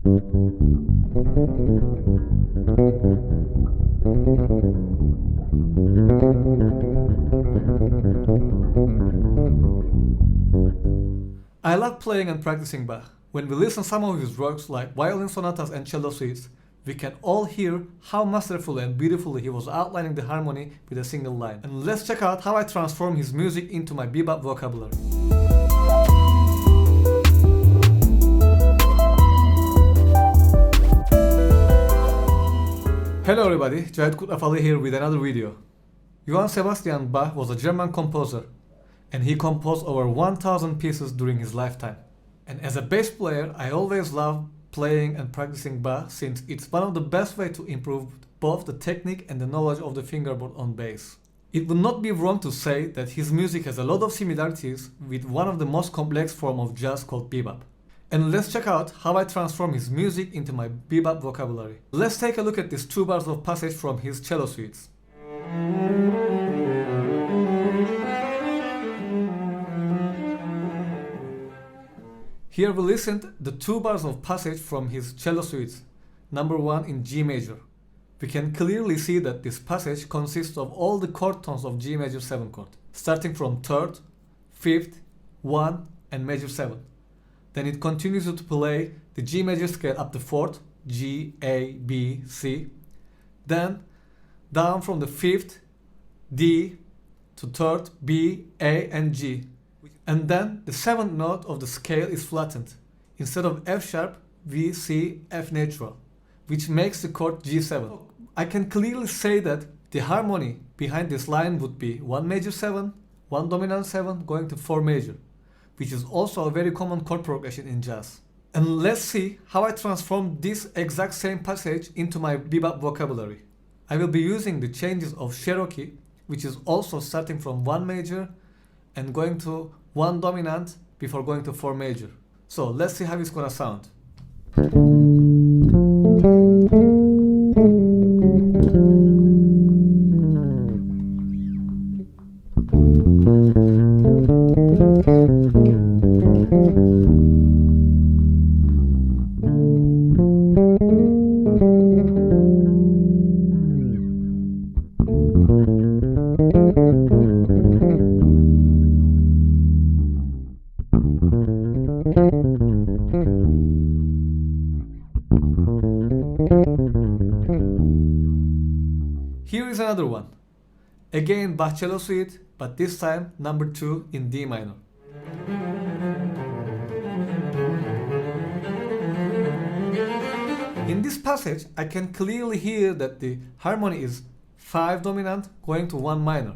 I love playing and practicing Bach. When we listen some of his works like violin sonatas and cello suites, we can all hear how masterfully and beautifully he was outlining the harmony with a single line. And let's check out how I transform his music into my bebop vocabulary. Hello everybody, Cahit Kutrafalı here with another video. Johann Sebastian Bach was a German composer, and he composed over 1000 pieces during his lifetime. And as a bass player, I always love playing and practicing Bach since it's one of the best ways to improve both the technique and the knowledge of the fingerboard on bass. It would not be wrong to say that his music has a lot of similarities with one of the most complex forms of jazz called bebop. And let's check out how I transform his music into my bebop vocabulary. Let's take a look at these 2 bars of passage from his cello suites. Here we listened the 2 bars of passage from his cello suites, number 1 in G major. We can clearly see that this passage consists of all the chord tones of G major 7 chord, starting from 3rd, 5th, 1 and major 7. Then it continues to play the G major scale up to 4th, G, A, B, C. Then down from the 5th, D, to 3rd, B, A and G. And then the 7th note of the scale is flattened. Instead of F sharp, we see F natural, which makes the chord G7. I can clearly say that the harmony behind this line would be 1 major 7, 1 dominant 7 going to 4 major, which is also a very common chord progression in jazz. And let's see how I transform this exact same passage into my bebop vocabulary. I will be using the changes of Cherokee, which is also starting from 1 major and going to 1 dominant before going to 4 major. So let's see how it's gonna sound. Here is another one. Again Bach cello suite, but this time number 2 in D minor. In this passage, I can clearly hear that the harmony is 5 dominant going to 1 minor.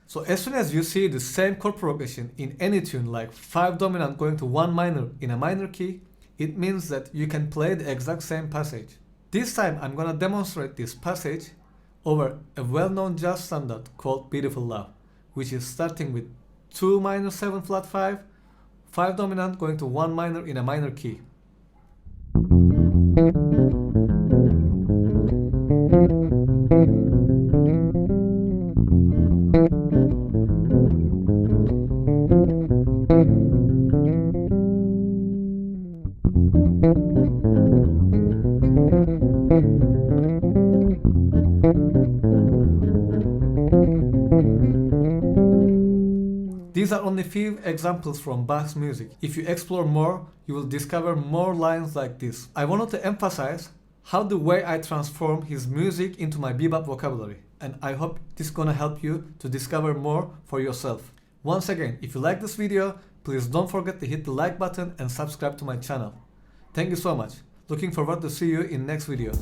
So as soon as you see the same chord progression in any tune like 5 dominant going to 1 minor in a minor key, it means that you can play the exact same passage. This time I'm gonna demonstrate this passage over a well-known jazz standard called Beautiful Love, which is starting with 2 minor 7 flat 5, 5 dominant going to 1 minor in a minor key. These are only few examples from Bach's music. If you explore more, you will discover more lines like this. I wanted to emphasize how the way I transform his music into my bebop vocabulary, and I hope this is gonna help you to discover more for yourself. Once again, if you like this video, please don't forget to hit the like button and subscribe to my channel. Thank you so much. Looking forward to see you in next video.